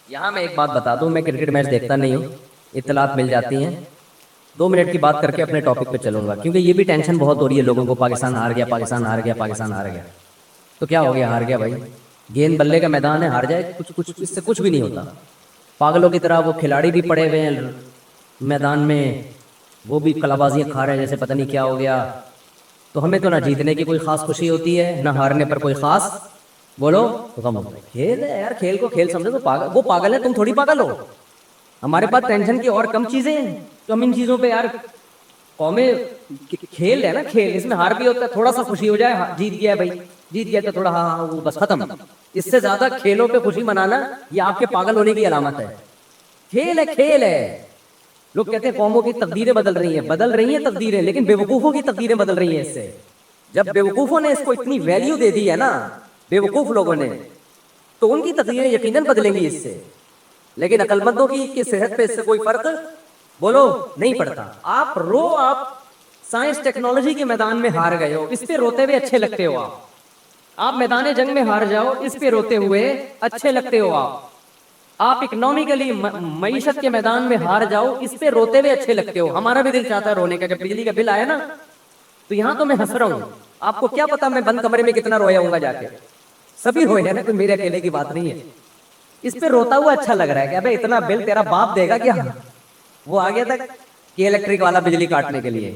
یہاں میں ایک بات بتا دوں، میں کرکٹ میچ دیکھتا نہیں ہوں، اطلاعات مل جاتی ہیں، 2 منٹ کی بات کر کے اپنے ٹاپک پہ چلوں گا، کیونکہ یہ بھی ٹینشن بہت ہو رہی ہے لوگوں کو، پاکستان ہار گیا، پاکستان ہار گیا، پاکستان ہار گیا۔ تو کیا ہو گیا؟ ہار گیا بھائی، گیند بلے کا میدان ہے، ہار جائے کچھ اس سے کچھ بھی نہیں ہوتا۔ پاگلوں کی طرح وہ کھلاڑی بھی پڑے ہوئے ہیں میدان میں، وہ بھی کلا بازیاں کھا رہے ہیں جیسے پتہ نہیں کیا ہو گیا۔ تو ہمیں تو نہ جیتنے کی کوئی خاص خوشی ہوتی ہے، نہ ہارنے پر کوئی خاص بولو غم ہوتا ہے۔ کھیل ہے یار، کھیل کو کھیل سمجھو تو وہ پاگل ہے، تم تھوڑی پاگل ہو۔ ہمارے پاس ٹینشن کی اور کم چیزیں ہیں، تو ہم ان چیزوں پہ یار قومیں کھیل ہے نا، کھیل اس میں ہار بھی ہوتا ہے، تھوڑا سا خوشی ہو جائے، جیت گیا بھائی، جیت گیا تو تھوڑا ہاں وہ بس ختم۔ اس سے زیادہ کھیلوں پہ خوشی منانا یہ آپ کے پاگل ہونے کی علامت ہے۔ کھیل ہے، کھیل ہے۔ لوگ کہتے ہیں قوموں کی تقدیریں بدل رہی ہیں تقدیریں، لیکن بیوقوفوں کی تقدیریں بدل رہی ہیں اس سے۔ جب بیوقوفوں نے اس کو اتنی ویلیو دے دی ہے نا، بیوقوف لوگوں نے، تو ان کی تقدیریں یقیناً بدلیں گی اس سے۔ لیکن عقل مندوں کی صحت پہ اس سے کوئی فرق بولو نہیں پڑتا۔ آپ سائنس ٹیکنالوجی کے میدان میں ہار گئے ہو، اس پہ روتے ہوئے اچھے لگتے ہو۔ آپ میدان جنگ میں ہار جاؤ، اس پہ روتے ہوئے اچھے لگتے ہو۔ آپ اکنامکلی معیشت کے میدان میں ہار جاؤ، اس پہ روتے ہوئے اچھے لگتے ہو۔ ہمارا بھی دل چاہتا ہے رونے کا، جب بجلی کا بل آیا نا تو یہاں تو میں ہنس رہا ہوں، آپ کو کیا پتا میں بند کمرے میں کتنا رویا ہوں گا جا کے۔ سبھی روئے ہیں نا، کوئی میرے اکیلے کی بات نہیں ہے۔ اس پہ روتا ہوا اچھا لگ رہا ہے کہ ابے اتنا بل تیرا باپ دے گا کیا؟ وہ آ گیا تھا کہ الیکٹرک والا بجلی کاٹنے کے لیے،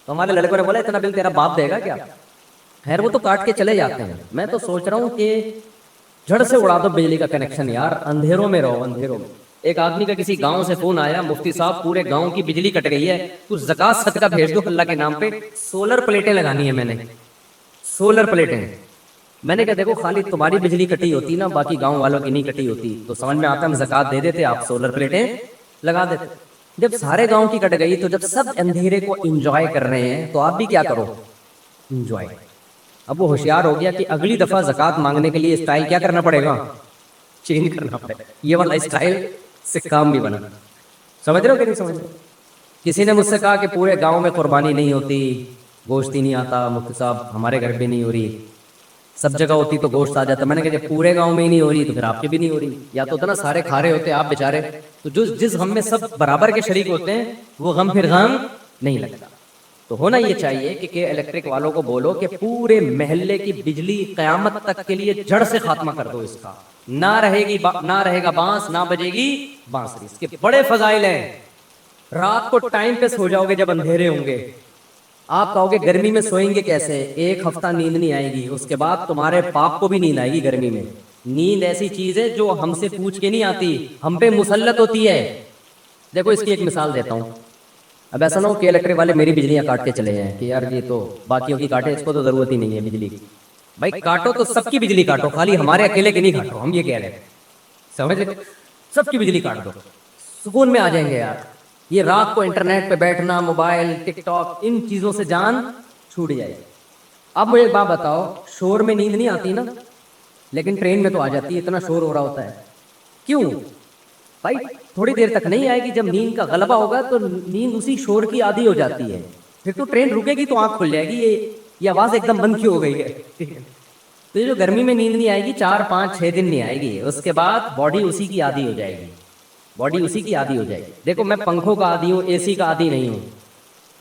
تو ہمارے لڑکوں نے بولا اتنا بل تیرا باپ دے گا کیا؟ خیر وہ تو کاٹ کے چلے جاتے ہیں، میں تو سوچ رہا ہوں کہ جڑ سے اڑا دو بجلی کا کنیکشن یار، اندھیروں میں رہو، اندھیروں میں۔ ایک آدمی کا کسی گاؤں سے فون آیا، مفتی صاحب پورے گاؤں کی بجلی کٹ گئی ہے، کچھ زکوٰۃ صدقہ بھیج دو اللہ کے نام پہ، سولر پلیٹیں لگانی ہے میں نے، سولر پلیٹیں۔ میں نے کہا دیکھو خالی تمہاری بجلی کٹی ہوتی نا، باقی گاؤں والوں کی نہیں کٹی ہوتی تو سمجھ میں آتا ہم زکوٰۃ دے دیتے، آپ سولر پلیٹیں لگا دیتے۔ جب سارے گاؤں کی کٹ گئی تو جب سب اندھیرے کو انجوائے کر رہے ہیں تو آپ بھی کیا کرو؟ انجوائے۔ اب وہ ہوشیار ہو گیا کہ اگلی دفعہ زکوٰۃ مانگنے کے لیے اسٹائل کیا کرنا پڑے گا؟ چینج کرنا پڑے گا، یہ والا اسٹائل سے کام بھی بنا۔ سمجھ رہے ہو کہ نہیں سمجھ رہے؟ کسی نے مجھ سے کہا کہ پورے گاؤں میں قربانی نہیں ہوتی، گوشت ہی نہیں آتا، مفتی صاحب ہمارے گھر بھی نہیں ہو رہی، سب جگہ ہوتی تو گوشت آ جاتا۔ میں نے کہا جب پورے گاؤں میں ہی نہیں ہو رہی تو پھر آپ کے بھی نہیں ہو رہی، یا تو اتنا سارے کھا رہے ہوتے آپ بیچارے، تو جس غم میں سب برابر کے شریک ہوتے ہیں وہ غم پھر غم نہیں لگتا۔ تو ہونا یہ چاہیے کہ الیکٹرک والوں کو بولو کہ پورے محلے کی بجلی قیامت تک کے لیے جڑ سے خاتمہ کر دو اس کا، نہ رہے گا بانس، نہ بجے گی بانسری۔ اس کے بڑے فضائل ہیں۔ رات کو ٹائم پہ سو جاؤ گے جب اندھیرے ہوں گے، آپ کہو گے گرمی میں سوئیں گے کیسے؟ ایک ہفتہ نیند نہیں آئے گی، اس کے بعد تمہارے باپ کو بھی نیند آئے گی گرمی میں۔ نیند ایسی چیز ہے جو ہم سے پوچھ کے نہیں آتی، ہم پہ مسلط ہوتی ہے۔ دیکھو اس کی ایک مثال دیتا ہوں۔ اب ایسا نہ ہو کہ الیکٹرک والے میری بجلیاں کاٹ کے چلے جائیں کہ یار یہ تو باقیوں کی کاٹے، اس کو تو ضرورت ہی نہیں ہے بجلی کی۔ بھائی کاٹو تو سب کی بجلی کاٹو، خالی ہمارے اکیلے کی نہیں کاٹو، ہم یہ کہہ رہے ہیں، سمجھ لے، سب کی بجلی کاٹ دو، سکون میں آ جائیں گے یار۔ یہ رات کو انٹرنیٹ پہ بیٹھنا، موبائل، ٹک ٹاک، ان چیزوں سے جان چھوٹ جائے گی۔ اب مجھے ایک بات بتاؤ، شور میں نیند نہیں آتی نا، لیکن ٹرین میں تو آ جاتی ہے، اتنا شور ہو رہا ہوتا ہے، کیوں؟ بھائی تھوڑی دیر تک نہیں آئے گی، جب نیند کا غلبہ ہوگا تو نیند اسی شور کی عادی ہو جاتی ہے، پھر تو ٹرین رکے گی تو آنکھ کھل جائے گی، یہ آواز ایک دم بند کیوں ہو گئی ہے؟ تو یہ جو گرمی میں نیند نہیں آئے گی 4 5 6 دن نہیں آئے گی، اس کے بعد باڈی اسی کی عادی ہو جائے گی، باڈی اسی کی عادی ہو جائے گی۔ دیکھو میں پنکھوں کا عادی ہوں، اے سی کا عادی نہیں ہوں،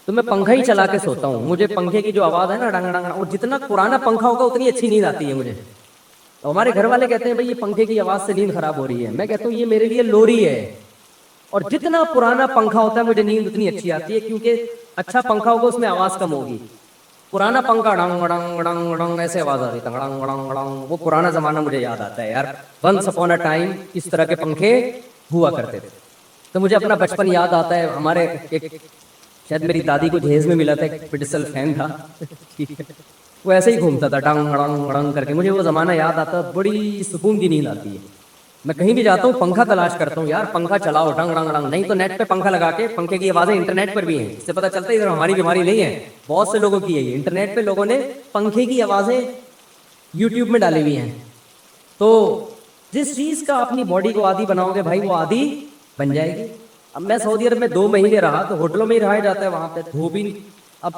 تو میں پنکھا ہی چلا کے سوتا ہوں، مجھے پنکھے کی جو آواز ہے نا ڈنگ ڈنگ، اور جتنا پرانا پنکھا ہوگا اتنی اچھی نیند آتی ہے مجھے۔ تو ہمارے گھر والے کہتے ہیں بھائی یہ پنکھے کی آواز سے نیند خراب ہو رہی ہے، میں کہتا ہوں یہ میرے لیے لوری ہے، اور جتنا پرانا پنکھا ہوتا ہے مجھے نیند اتنی اچھی آتی ہے، کیونکہ اچھا پنکھا ہوگا اس میں آواز کم ہوگی۔ پرانا پنکھا ڈنگ ڈنگ ڈنگ ڈنگ ایسے آواز آ رہی تھی، ڈنگ ڈنگ ڈنگ، وہ پرانا زمانہ مجھے یاد آتا ہے یار، ونس اپون اے ٹائم اس طرح کے پنکھے ہوا کرتے تھے۔ تو مجھے اپنا بچپن یاد آتا ہے، ہمارے شاید میری دادی کو جہیز میں ملا تھا، ایک پڈسل فین تھا، وہ ایسے ہی گھومتا تھا ڈنگ ڈنگ ڈنگ کر کے، مجھے وہ زمانہ یاد آتا ہے، بڑی سکون کی نیند آتی ہے۔ میں کہیں بھی جاتا ہوں پنکھا تلاش کرتا ہوں، یار پنکھا چلاؤ ڈنگ ڈنگ ڈنگ، نہیں تو نیٹ پہ پنکھا لگا کے، پنکھے کی آوازیں انٹرنیٹ پر بھی ہیں، اس سے پتہ چلتا ہے ادھر ہماری بیماری نہیں ہے، بہت سے لوگوں کی ہے یہ، انٹرنیٹ پہ لوگوں نے پنکھے کی آوازیں یوٹیوب میں ڈالی ہوئی ہیں۔ تو جس چیز کا اپنی باڈی کو عادی بناؤ گے بھائی وہ عادی بن جائے گی۔ اب میں سعودی عرب میں 2 مہینے رہا تو ہوٹلوں میں ہی رہا جاتا ہے، وہاں پہ دھوپ ہی، اب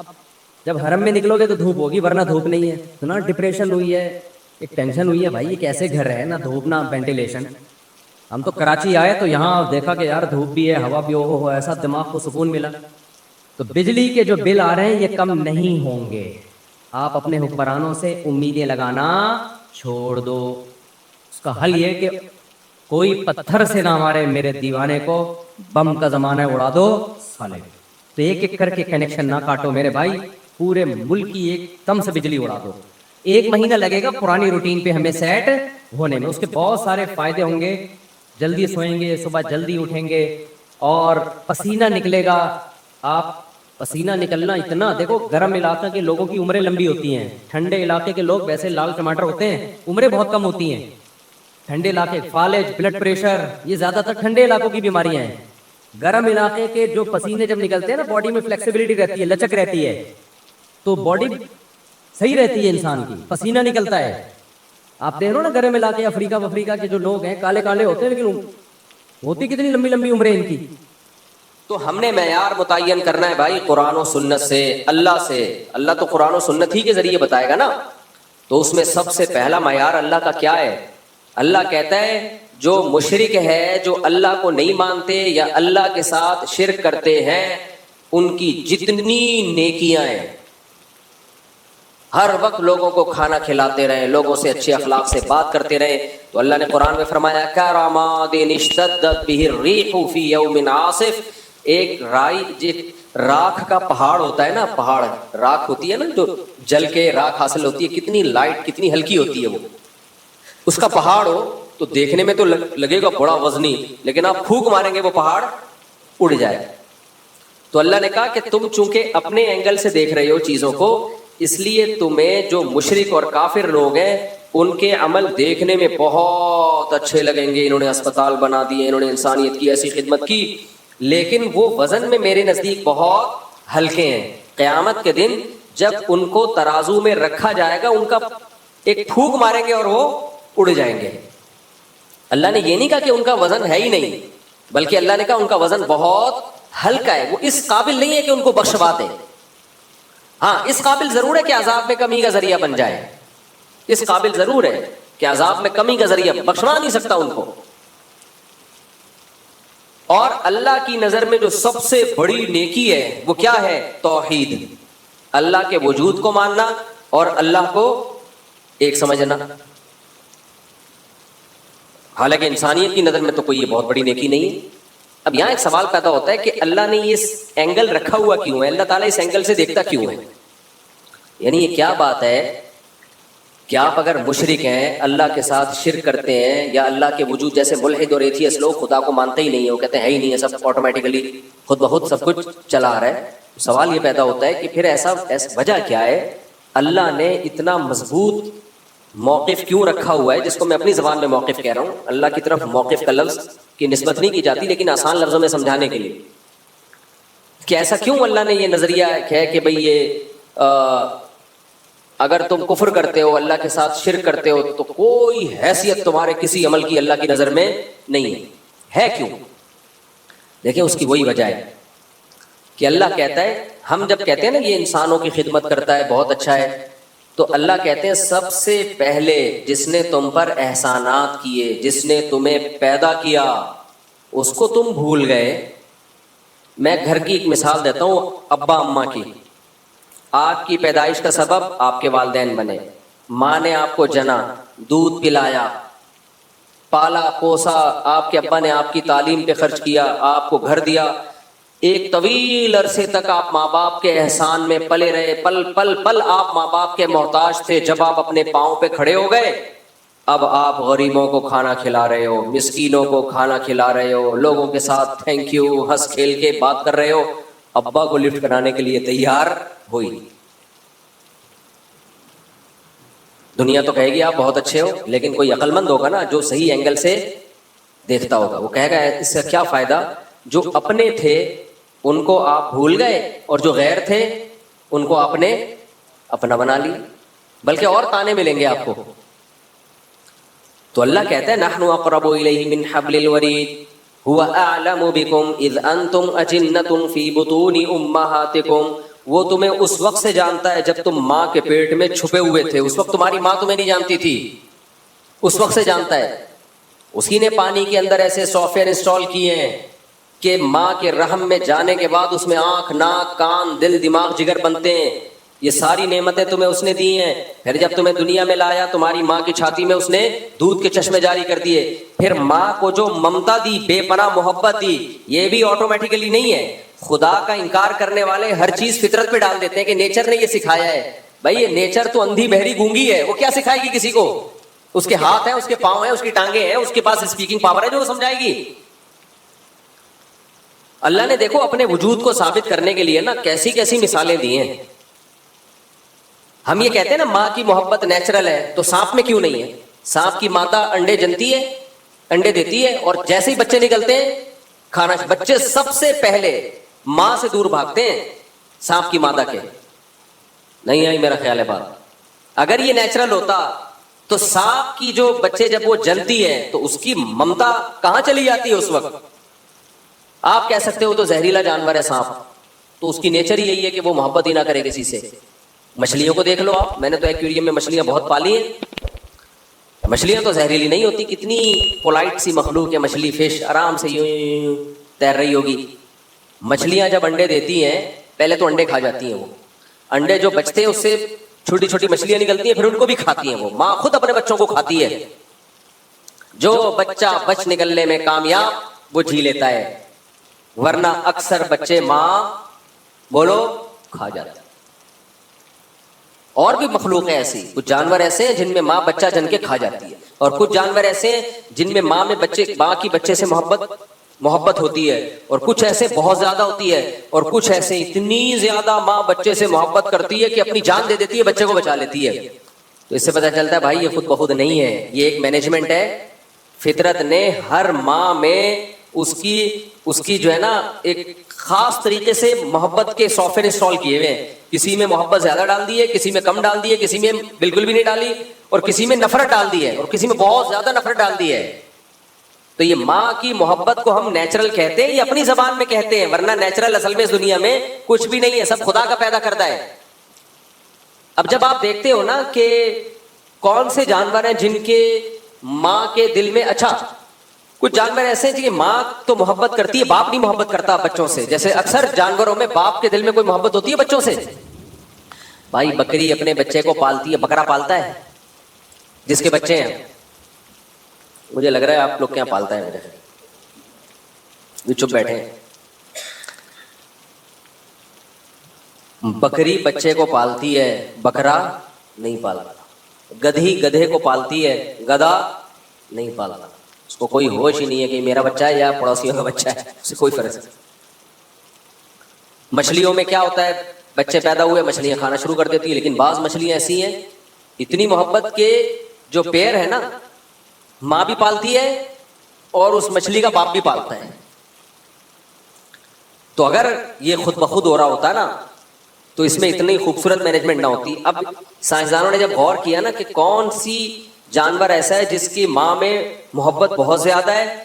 جب حرم میں نکلو گے تو دھوپ ہوگی ورنہ دھوپ نہیں ہے، اتنا ڈپریشن ہوئی ہے، ایک ٹینشن ہوئی ہے بھائی یہ کیسے گھر ہے، نہ دھوپ نہ وینٹیلیشن۔ ہم تو کراچی آئے تو یہاں دیکھا کہ یار دھوپ بھی ہے، ہوا بھی ہو، ایسا دماغ کو سکون ملا. تو بجلی کے جو بل آ رہے ہیں یہ کم نہیں ہوں گے. آپ اپنے حکمرانوں سے امیدیں لگانا چھوڑ دو. اس کا حل یہ کہ کوئی پتھر سے نہ مارے میرے دیوانے کو، بم کا زمانہ ہے اڑا دو سالے. تو ایک ایک کر کے کنیکشن نہ کاٹو میرے بھائی، پورے ملک کی ایک دم سے بجلی اڑا دو. 1 مہینہ لگے گا پرانی روٹین پہ ہمیں سیٹ ہونے میں. اس کے بہت سارے فائدے ہوں گے. جلدی سوئیں گے، صبح جلدی اٹھیں گے، اور پسینہ نکلے گا. آپ پسینہ نکلنا اتنا، دیکھو گرم علاقے کے لوگوں کی عمریں لمبی ہوتی ہیں، ٹھنڈے علاقے کے لوگ ویسے لال ٹماٹر ہوتے ہیں، عمریں بہت کم ہوتی ہیں. ٹھنڈے علاقے فالج، بلڈ پریشر، یہ زیادہ تر ٹھنڈے علاقوں کی بیماریاں ہیں. گرم علاقے کے جو پسینے جب نکلتے ہیں نا، باڈی میں فلیکسیبلٹی رہتی ہے، لچک رہتی ہے، تو باڈی صحیح رہتی ہے انسان کی، پسینہ نکلتا ہے. آپ دیکھ رہے ہو نا گرم علاقے افریقہ کے جو لوگ ہیں کالے کالے ہوتے ہیں، لیکن ہوتی کتنی لمبی لمبی عمریں ان کی. تو ہم نے معیار متعین کرنا ہے بھائی قرآن و سنت سے، اللہ سے. اللہ تو قرآن و سنت ہی کے ذریعے بتائے گا نا. تو اس میں سب سے پہلا معیار اللہ کا کیا ہے؟ اللہ کہتا ہے جو مشرک ہے، جو اللہ کو نہیں مانتے یا اللہ کے ساتھ شرک کرتے ہیں، ان کی جتنی نیکیاں ہیں، ہر وقت لوگوں کو کھانا کھلاتے رہیں، لوگوں سے اچھے اخلاق سے بات کرتے رہیں. تو اللہ نے قرآن میں فرمایا کَرَمَادٍ اشْتَدَّتْ بِهِ الرِّيحُ فِي يَوْمٍ عَاصِفٍ. ایک راکھ کا پہاڑ ہوتا ہے نا، پہاڑ راکھ ہوتی ہے نا، جو جل کے راکھ حاصل ہوتی ہے، کتنی لائٹ، کتنی ہلکی ہوتی ہے وہ. اس کا پہاڑ ہو تو دیکھنے میں تو لگے گا بڑا وزنی، لیکن آپ پھونک ماریں گے وہ پہاڑ اڑ جائے. تو اللہ نے کہا کہ تم چونکہ اپنے اینگل سے دیکھ رہے ہو چیزوں کو، اس لیے تمہیں جو مشرک اور کافر لوگ ہیں ان کے عمل دیکھنے میں بہت اچھے لگیں گے. انہوں نے اسپتال بنا دیے، انہوں نے انسانیت کی ایسی خدمت کی، لیکن وہ وزن میں میرے نزدیک بہت ہلکے ہیں. قیامت کے دن جب ان کو ترازو میں رکھا جائے گا، ان کا ایک پھونک ماریں گے اور وہ اڑ جائیں گے. اللہ نے یہ نہیں کہا کہ ان کا وزن ہے ہی نہیں، بلکہ اللہ نے کہا ان کا وزن بہت ہلکا ہے، وہ اس قابل نہیں ہے کہ ان کو بخشوا دے. ہاں اس قابل ضرور ہے کہ عذاب میں کمی کا ذریعہ بن جائے، اس قابل ضرور ہے کہ عذاب میں کمی کا ذریعہ، بخشوا نہیں سکتا ان کو. اور اللہ کی نظر میں جو سب سے بڑی نیکی ہے وہ کیا ہے؟ توحید، اللہ کے وجود کو ماننا اور اللہ کو ایک سمجھنا. حالانکہ انسانیت کی نظر میں تو کوئی یہ بہت بڑی نیکی نہیں ہے. اب یہاں ایک سوال پیدا ہوتا ہے کہ اللہ نے یہ اینگل رکھا ہوا کیوں ہے؟ اللہ تعالیٰ اس اینگل سے دیکھتا کیوں ہے؟ یعنی یہ کیا بات ہے کہ آپ اگر مشرک ہیں، اللہ کے ساتھ شرک کرتے ہیں، یا اللہ کے وجود، جیسے ملحد اور ایتھیسٹ لوگ خدا کو مانتے ہی نہیں ہیں، وہ کہتے ہیں ہے ہی نہیں ہے، سب آٹومیٹیکلی خود بخود سب کچھ چلا آ رہا ہے. سوال یہ پیدا ہوتا ہے کہ پھر ایسا وجہ کیا ہے؟ اللہ نے اتنا مضبوط موقف کیوں رکھا ہوا ہے، جس کو میں اپنی زبان میں موقف کہہ رہا ہوں. اللہ کی طرف موقف کا لفظ کی نسبت نہیں کی جاتی، لیکن آسان لفظوں میں سمجھانے کے لیے کہ ایسا کیوں اللہ نے یہ نظریہ ہے کہ بھئی یہ اگر تم کفر کرتے ہو، اللہ کے ساتھ شرک کرتے ہو، تو کوئی حیثیت تمہارے کسی عمل کی اللہ کی نظر میں نہیں ہے. کیوں؟ دیکھیں اس کی وہی وجہ ہے کہ اللہ کہتا ہے، ہم جب کہتے ہیں نا یہ انسانوں کی خدمت کرتا ہے، بہت اچھا ہے، تو اللہ کہتے ہیں سب سے پہلے جس نے تم پر احسانات کیے، جس نے تمہیں پیدا کیا، اس کو تم بھول گئے. میں گھر کی ایک مثال دیتا ہوں، ابا اماں کی. آپ کی پیدائش کا سبب آپ کے والدین بنے، ماں نے آپ کو جنا، دودھ پلایا، پالا پوسا، آپ کے ابا نے آپ کی تعلیم پہ خرچ کیا، آپ کو گھر دیا. ایک طویل عرصے تک آپ ماں باپ کے احسان میں پلے رہے، پل پل پل آپ ماں باپ کے محتاج تھے. جب آپ اپنے پاؤں پہ کھڑے ہو گئے، اب آپ غریبوں کو کھانا کھلا رہے ہو، مسکینوں کو کھانا کھلا رہے ہو، لوگوں کے ساتھ تھینک یو ہنس کھیل کے بات کر رہے ہو. ابا کو لفٹ کرانے کے لیے تیار ہوئی. دنیا تو کہے گی آپ بہت اچھے ہو، لیکن کوئی عقل مند ہوگا نا جو صحیح اینگل سے دیکھتا ہوگا، وہ کہے گا اس سے کیا فائدہ، جو اپنے تھے ان کو آپ بھول گئے، اور جو غیر تھے ان کو آپ نے اپنا بنا لی. بلکہ اور تانے ملیں گے آپ کو. تو اللہ کہتا ہے نحن اقرب الیہ من حبل الورید هو اعلم بکم اذ انتم اجنۃ فی بطون امہاتکم. وہ تمہیں اس وقت سے جانتا ہے جب تم ماں کے پیٹ میں چھپے ہوئے تھے. اس وقت تمہاری ماں تمہیں نہیں جانتی تھی، اس وقت سے جانتا ہے. اسی نے پانی کے اندر ایسے سافٹ ویئر انسٹال کیے ہیں کہ ماں کے رحم میں جانے کے بعد اس میں آنکھ، ناک، کان، دل، دماغ، جگر بنتے ہیں. یہ ساری نعمتیں تمہیں اس نے دی ہیں. پھر جب تمہیں دنیا میں لایا تمہاری ماں کی چھاتی میں اس نے دودھ کے چشمے جاری کر دیے. پھر ماں کو جو ممتا دی، بے پناہ محبت دی، یہ بھی آٹومیٹیکلی نہیں ہے. خدا کا انکار کرنے والے ہر چیز فطرت پہ ڈال دیتے ہیں کہ نیچر نے یہ سکھایا ہے. بھائی یہ نیچر تو اندھی بہری گونگی ہے، وہ کیا سکھائے گی کسی کو؟ اس کے ہاتھ ہیں، اس کے پاؤں ہیں، اس کی ٹانگیں ہیں، اس کے پاس اسپیکنگ پاور ہے جو وہ سمجھائے گی. اللہ نے دیکھو اپنے وجود کو ثابت کرنے کے لیے نا کیسی کیسی مثالیں دی ہیں. ہم یہ کہتے ہیں نا ماں کی محبت نیچرل ہے، تو سانپ میں کیوں نہیں ہے؟ سانپ کی مادہ انڈے جنتی ہے، انڈے دیتی ہے، اور جیسے ہی بچے نکلتے ہیں کھانا، بچے سب سے پہلے ماں سے دور بھاگتے ہیں سانپ کی مادہ کے. نہیں آئی میرا خیال ہے بات. اگر یہ نیچرل ہوتا تو سانپ کی جو بچے جب وہ جنتی ہے تو اس کی ممتا کہاں چلی جاتی ہے اس وقت؟ آپ کہہ سکتے ہو تو زہریلا جانور ہے سانپ، تو اس کی نیچر ہی یہی ہے کہ وہ محبت ہی نہ کرے کسی سے. مچھلیوں کو دیکھ لو آپ، میں نے تو ایکویریم میں مچھلیاں بہت پالی ہیں. مچھلیاں تو زہریلی نہیں ہوتی، کتنی پولائٹ سی مخلوق ہے مچھلی، فش آرام سے یوں تیر رہی ہوگی. مچھلیاں جب انڈے دیتی ہیں پہلے تو انڈے کھا جاتی ہیں، وہ انڈے جو بچتے ہیں اس سے چھوٹی چھوٹی مچھلیاں نکلتی ہیں، پھر ان کو بھی کھاتی ہیں. وہ ماں خود اپنے بچوں کو کھاتی ہے. جو بچہ بچ نکلنے میں کامیاب وہ جی لیتا ہے، ورنہ اکثر بچے ماں بولو کھا جاتے ہیں. اور بھی مخلوق ہیں ایسی، کچھ جانور ایسے ہیں جن میں ماں بچہ جن کے کھا جاتی ہے، اور کچھ جانور ایسے ہیں جن میں ماں کی بچے سے محبت ہوتی ہے، اور کچھ ایسے بہت زیادہ ہوتی ہے، اور کچھ ایسے اتنی زیادہ ماں بچے سے محبت کرتی ہے کہ اپنی جان دے دیتی ہے، بچے کو بچا لیتی ہے. تو اس سے پتہ چلتا ہے بھائی یہ خود بخود نہیں ہے، یہ ایک مینجمنٹ ہے. فطرت نے ہر ماں میں اس کی جو ہے نا ایک خاص طریقے سے محبت کے سافٹ ویئر انسٹال کیے ہوئے ہیں. کسی میں محبت زیادہ ڈال دی ہے، کسی میں کم ڈال دی ہے، کسی میں بالکل بھی نہیں ڈالی، اور کسی میں نفرت ڈال دی ہے، اور کسی میں بہت زیادہ نفرت ڈال دی ہے. تو یہ ماں کی محبت کو ہم نیچرل کہتے ہیں، یہ اپنی زبان میں کہتے ہیں، ورنہ نیچرل اصل میں اس دنیا میں کچھ بھی نہیں ہے، سب خدا کا پیدا کرتا ہے. اب جب آپ دیکھتے ہو نا کہ کون سے جانور ہیں جن کے ماں کے دل میں، اچھا کچھ جانور ایسے ہیں کہ ماں تو محبت کرتی ہے، باپ نہیں محبت کرتا بچوں سے. جیسے اکثر جانوروں میں باپ کے دل میں کوئی محبت ہوتی ہے بچوں سے. بھائی بکری اپنے بچے کو پالتی ہے، بکرا پالتا ہے جس کے بچے ہیں. مجھے لگ رہا ہے آپ لوگ کیا پالتا ہے، میرے چپ بیٹھے ہیں. بکری بچے کو پالتی ہے، بکرا نہیں پالتا. گدھی گدھے کو پالتی ہے، گدھا نہیں پالتا. اس کو کوئی ہوش ہی نہیں ہے کہ میرا بچہ ہے یا پڑوسیوں کا بچہ ہے، اس سے کوئی فرق نہیں. مچھلیوں میں کیا ہوتا ہے، بچے پیدا ہوئے مچھلیاں کھانا شروع کر دیتی ہے، لیکن بعض مچھلیاں ایسی ہیں اتنی محبت کے جو پیر ہے نا ماں بھی پالتی ہے اور اس مچھلی کا باپ بھی پالتا ہے. تو اگر یہ خود بخود ہو رہا ہوتا نا تو اس میں اتنی خوبصورت مینجمنٹ نہ ہوتی. اب سائنسدانوں نے جب غور کیا نا کہ کون سی جانور ایسا ہے جس کی ماں میں محبت بہت زیادہ ہے،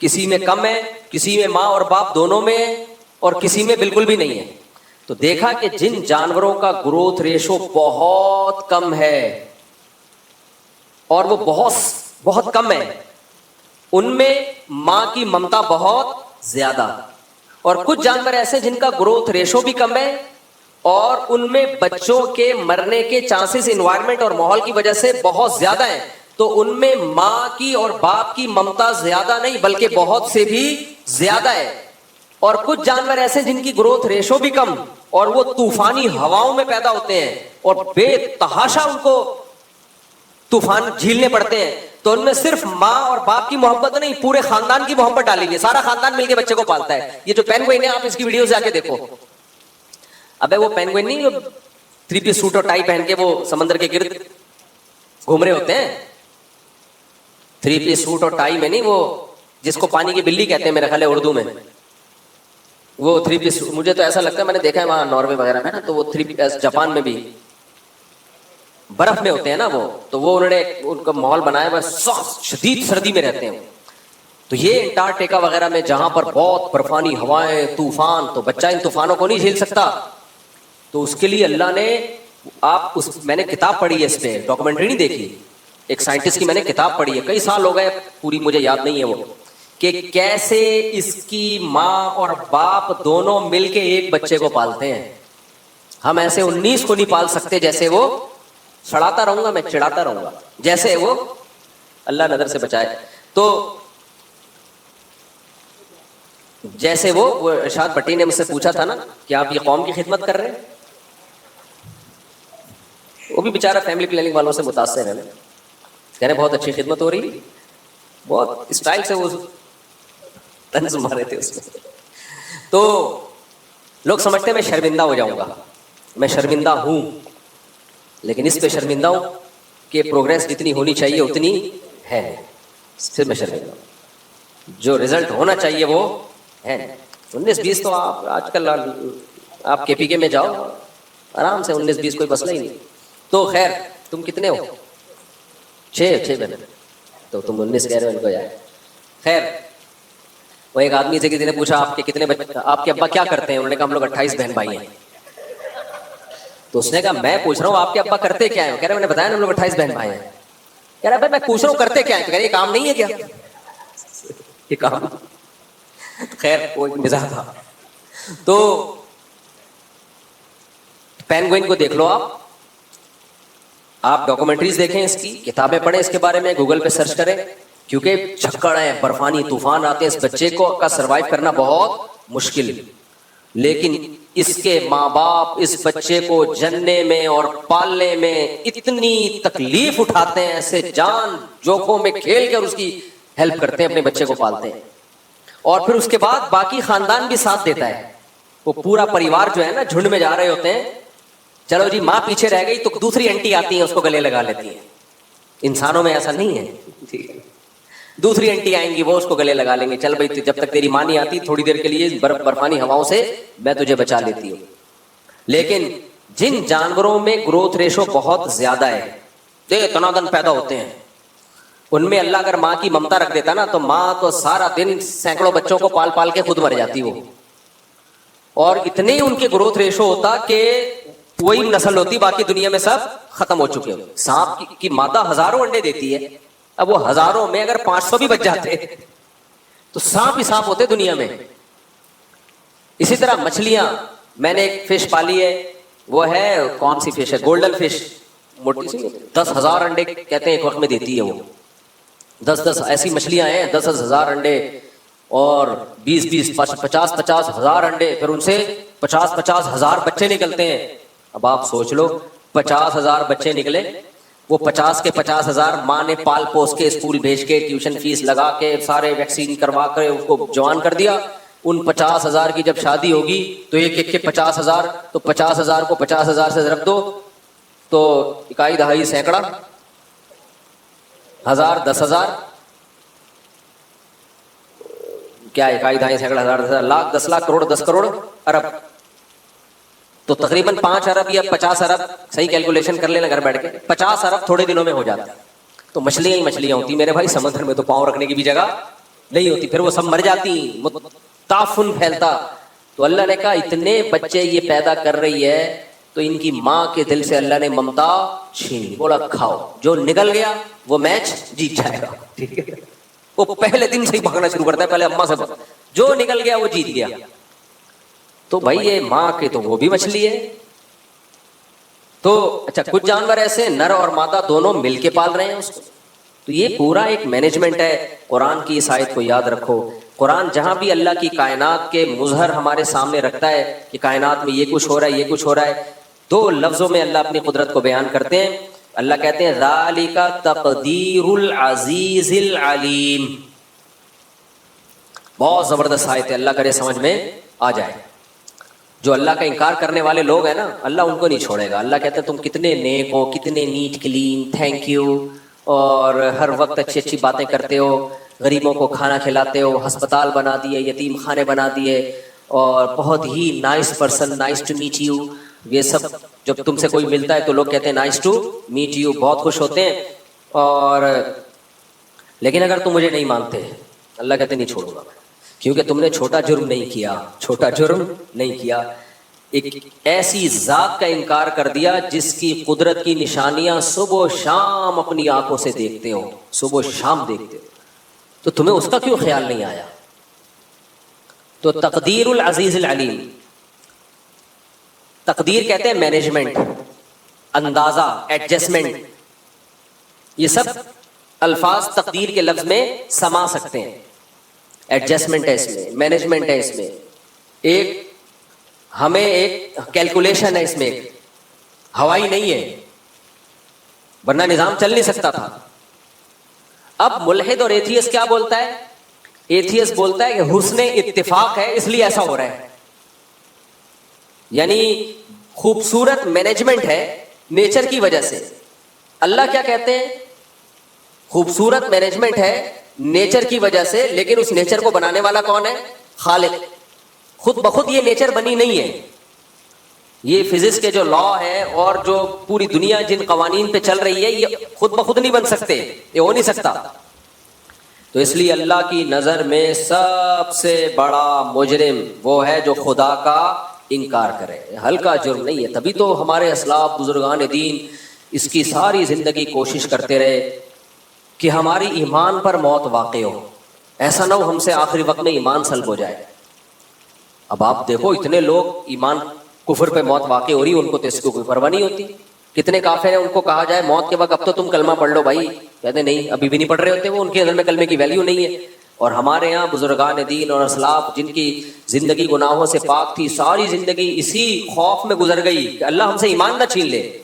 کسی میں کم ہے، کسی میں ماں اور باپ دونوں میں ہے، اور کسی میں بالکل بھی نہیں ہے، تو دیکھا کہ جن جانوروں کا گروتھ ریشو بہت کم ہے اور وہ بہت کم ہے، ان میں ماں کی ممتا بہت زیادہ. اور کچھ جانور ایسے جن کا گروتھ ریشو بھی کم ہے اور ان میں بچوں کے مرنے کے چانسز انوائرمنٹ اور ماحول کی وجہ سے بہت زیادہ ہیں، تو ان میں ماں کی اور باپ کی ممتا زیادہ نہیں بلکہ بہت سے بھی زیادہ ہے. اور کچھ جانور ایسے جن کی گروتھ ریشو بھی کم اور وہ طوفانی ہواؤں میں پیدا ہوتے ہیں اور بے تحاشا ان کو طوفان جھیلنے پڑتے ہیں، تو ان میں صرف ماں اور باپ کی محبت نہیں، پورے خاندان کی محبت ڈالی ہوئی ہے، سارا خاندان مل کے بچے کو پالتا ہے. یہ جو پینگوئن ہے آپ اس کی ویڈیو جا کے دیکھو. ابے وہ پینگوئن نہیں جو 3 پیس سوٹ اور ٹائی پہن کے وہ سمندر کے گرد گھوم رہے ہوتے ہیں، 3 پیس سوٹ اور ٹائی میں نہیں، وہ جس کو پانی کی بلی کہتے ہیں میرے خیال ہے اردو میں، وہ 3 پیس. مجھے تو ایسا لگتا ہے، میں نے دیکھا ہے وہاں ناروے وغیرہ میں نا، تو وہ 3 پیس جاپان میں بھی برف میں ہوتے ہیں نا وہ، تو وہ انہوں نے ان کا ماحول بنایا ہوا شدید سردی میں رہتے ہیں. تو یہ انٹارکٹیکا وغیرہ میں جہاں پر بہت برفانی ہوائیں طوفان، تو بچہ ان طوفانوں کو نہیں جھیل سکتا، تو اس کے لیے اللہ نے میں نے کتاب پڑھی ہے اس پہ، ڈاکومنٹری نہیں دیکھی، ایک سائنٹسٹ کی میں نے کتاب پڑھی ہے, کئی سال ہو گئے, پوری مجھے یاد نہیں ہے وہ, کہ کیسے اس کی ماں اور باپ دونوں مل کے ایک بچے کو پالتے ہیں. ہم ایسے 19 کو نہیں پال سکتے جیسے وہ, سڑاتا رہوں گا میں, چڑھاتا رہوں گا, جیسے وہ, اللہ نظر سے بچائے. تو جیسے وہ ارشاد بٹی نے مجھ سے پوچھا تھا نا کہ آپ یہ قوم کی خدمت کر رہے ہیں, وہ بھی بیچارہ فیملی پلاننگ والوں سے متاثر ہے, کہہ رہے بہت اچھی خدمت ہو رہی, بہت اسٹائل سے وہ طنز مارے تھے اس میں. تو لوگ سمجھتے ہیں میں شرمندہ ہو جاؤں گا, میں شرمندہ ہوں, لیکن اس پہ شرمندہ ہوں کہ پروگریس جتنی ہونی چاہیے اتنی ہے نہیں, پھر میں شرمندہ ہوں. جو رزلٹ ہونا چاہیے وہ ہے نہیں. 19-20 تو آپ آج کل آپ کے پی کے میں جاؤ آرام سے, 19-20 کوئی مسئلہ ہی نہیں. تو خیر تم کتنے ہو؟ 6 بہن, تو تم 19 کہہ رہے ہو ان کو یار. خیر وہ ایک آدمی سے کسی نے پوچھا آپ کے کتنے بچے, آپ کے ابا کیا کرتے ہیں؟ انہوں نے کہا ہم لوگ 28 بہن بھائی ہیں. تو اس نے کہا میں پوچھ رہا ہوں آپ کے ابا کرتے کیا ہیں؟ کہہ رہے میں نے بتایا نا ہم لوگ 28 بہن بھائی ہیں. کہہ رہا میں پوچھ رہا ہوں کرتے کیا ہیں؟ تو کہہ رہے یہ کام نہیں ہے کیا؟ یہ کام, خیر وہ ایک مزاح تھا. تو پینگوئن کو دیکھ لو, آپ ڈاکومنٹریز دیکھیں, اس کی کتابیں پڑھیں اس کے بارے میں, گوگل پہ سرچ کریں, کیونکہ چھکڑ ہیں, برفانی طوفان آتے ہیں, اس بچے کو کا سروائیو کرنا بہت مشکل. لیکن اس کے ماں باپ اس بچے کو جننے میں اور پالنے میں اتنی تکلیف اٹھاتے ہیں, ایسے جان جوکھوں میں کھیل کر اس کی ہیلپ کرتے ہیں, اپنے بچے کو پالتے ہیں. اور پھر اس کے بعد باقی خاندان بھی ساتھ دیتا ہے. وہ پورا پریوار جو ہے نا جھنڈ میں جا رہے ہوتے ہیں, چلو جی ماں پیچھے رہ گئی تو دوسری انٹی آتی ہیں اس کو گلے لگا لیتی ہیں. انسانوں میں ایسا نہیں ہے, دوسری انٹی آئیں گی وہ اس کو گلے لگا لیں گے, چل بھائی جب تک تیری ماں نہیں آتی تھوڑی دیر کے لیے برفانی ہواؤں سے میں تجھے بچا لیتی ہوں. لیکن جن جانوروں میں گروتھ ریشو بہت زیادہ ہے, تنادن پیدا ہوتے ہیں, ان میں اللہ اگر ماں کی ممتا رکھ دیتا نا تو ماں تو سارا دن سینکڑوں بچوں کو پال پال کے خود مر جاتی وہ, اور اتنے ہی ان کے گروتھ ریشو ہوتا کہ وہی نسل ہوتی, باقی دنیا میں سب ختم ہو چکے. سانپ کی مادہ ہزاروں انڈے دیتی ہے, اب وہ ہزاروں میں اگر 500 بھی بچ جاتے تو سانپ ہی سانپ ہوتے دنیا میں. اسی طرح مچھلیاں, میں نے ایک فش پالی ہے, وہ ہے کون سی فش ہے, گولڈن فش, موٹی سی, 10,000 انڈے کہتے ہیں ایک وقت میں دیتی ہے وہ. 10 ایسی مچھلیاں ہیں, 10,000 انڈے, اور 20 50 ہزار انڈے, پھر ان سے 50 ہزار بچے نکلتے ہیں. اب آپ سوچ لو 50,000 بچے نکلے, وہ 50 کے 50,000 ماں نے پال پوس کے اسکول بھیج کے ٹیوشن فیس لگا کے سارے ویکسین کروا کر اس کو جوان کر دیا. ان 50,000 کی جب شادی ہوگی تو ایک کے 50,000, تو 50,000 کو 50,000 سے ضرب دو تو اکائی دہائی سینکڑا, ہزار, 10,000, کیا اکائی دہائی سینکڑا, ہزار, 10,000, لاکھ, 10 لاکھ, کروڑ, 10 کروڑ, ارب, تو تقریباً 5 ارب یا 50 ارب, صحیح کیلکولیشن کر لینا گھر بیٹھ کے, 50 ارب تھوڑے دنوں میں ہو جاتا ہے. تو مچھلیاں ہی مچھلیاں ہوتی میرے بھائی, سمندر میں تو پاؤں رکھنے کی بھی جگہ نہیں ہوتی, پھر وہ سب مر جاتی, تعفن پھیلتا. تو اللہ نے کہا اتنے بچے یہ پیدا کر رہی ہے تو ان کی ماں کے دل سے اللہ نے ممتا چھین, بولا کھاؤ, جو نکل گیا وہ میچ جیت جائے گا. ٹھیک ہے, وہ پہلے دن سے ہی بھاگنا شروع کرتا ہے, پہلے اماں سے جو نکل گیا وہ جیت گیا. تو بھائی یہ ماں کے تو وہ بھی مچھلی ہے. تو اچھا کچھ جانور ایسے نر اور مادہ دونوں مل کے پال رہے ہیں اس کو, تو یہ پورا ایک مینجمنٹ ہے. قرآن کی اس آیت کو یاد رکھو, قرآن جہاں بھی اللہ کی کائنات کے مظہر ہمارے سامنے رکھتا ہے کہ کائنات میں یہ کچھ ہو رہا ہے, یہ کچھ ہو رہا ہے, 2 لفظوں میں اللہ اپنی قدرت کو بیان کرتے ہیں. اللہ کہتے ہیں ذالک تقدیر العزیز العلیم. بہت زبردست آیت ہے, اللہ کرے سمجھ میں آ جائے. جو اللہ کا انکار کرنے والے لوگ ہیں نا, اللہ ان کو نہیں چھوڑے گا. اللہ کہتے ہیں تم کتنے نیک ہو, کتنے نیٹ کلین, تھینک یو, اور ہر وقت اچھی اچھی باتیں کرتے ہو, غریبوں کو کھانا کھلاتے ہو, ہسپتال بنا دیے, یتیم خانے بنا دیے, اور بہت ہی nice person, nice to meet you. یہ سب جب تم سے کوئی ملتا ہے تو لوگ کہتے ہیں نائس ٹو میٹ یو, بہت خوش ہوتے ہیں. اور لیکن اگر تم مجھے نہیں مانتے, اللہ کہتے نہیں چھوڑوں گا, کیونکہ تم نے چھوٹا جرم نہیں کیا, چھوٹا جرم نہیں کیا. ایک ایسی ذات کا انکار کر دیا جس کی قدرت کی نشانیاں صبح و شام اپنی آنکھوں سے دیکھتے ہو، صبح و شام دیکھتے ہو، تو تمہیں اس کا کیوں خیال نہیں آیا؟ تو تقدیر العزیز العلیم، تقدیر کہتے ہیں مینجمنٹ، اندازہ، ایڈجسٹمنٹ، یہ سب الفاظ تقدیر کے لفظ میں سما سکتے ہیں۔ ایڈجسٹمنٹ ہے اس میں، مینجمنٹ ہے اس میں، ایک ہمیں ایک کیلکولیشن ہے اس میں، ایک ہوائی نہیں ہے ورنہ نظام چل نہیں سکتا تھا۔ اب ملحد اور ایتھیس کیا بولتا ہے؟ ایتھیس بولتا ہے کہ حسن اتفاق ہے اس لیے ایسا ہو رہا ہے، یعنی خوبصورت مینجمنٹ ہے نیچر کی وجہ سے۔ اللہ کیا کہتے ہیں؟ خوبصورت مینجمنٹ ہے نیچر کی وجہ سے، لیکن اس نیچر کو بنانے والا کون ہے؟ خالق۔ خود بخود یہ نیچر بنی نہیں ہے، یہ فزکس کے جو لا ہے اور جو پوری دنیا جن قوانین پہ چل رہی ہے یہ خود بخود نہیں بن سکتے، یہ ہو نہیں سکتا۔ تو اس لیے اللہ کی نظر میں سب سے بڑا مجرم وہ ہے جو خدا کا انکار کرے، ہلکا جرم نہیں ہے۔ تبھی تو ہمارے اسلاف بزرگان دین اس کی ساری زندگی کوشش کرتے رہے کہ ہماری ایمان پر موت واقع ہو، ایسا نہ ہو ہم سے آخری وقت میں ایمان سلب ہو جائے۔ اب آپ دیکھو اتنے لوگ ایمان کفر پہ موت واقع ہو رہی ہے، ان کو تو اس کو کوئی پرواہ نہیں ہوتی۔ کتنے کافر ہیں ان کو کہا جائے موت کے وقت اب تو تم کلمہ پڑھ لو بھائی، کہتے نہیں ابھی بھی نہیں پڑھ رہے ہوتے، وہ ان کے اندر میں کلمے کی ویلیو نہیں ہے۔ اور ہمارے یہاں بزرگان دین اور اسلاف جن کی زندگی گناہوں سے پاک تھی، ساری زندگی اسی خوف میں گزر گئی کہ اللہ ہم سے ایمان نہ چھین لے۔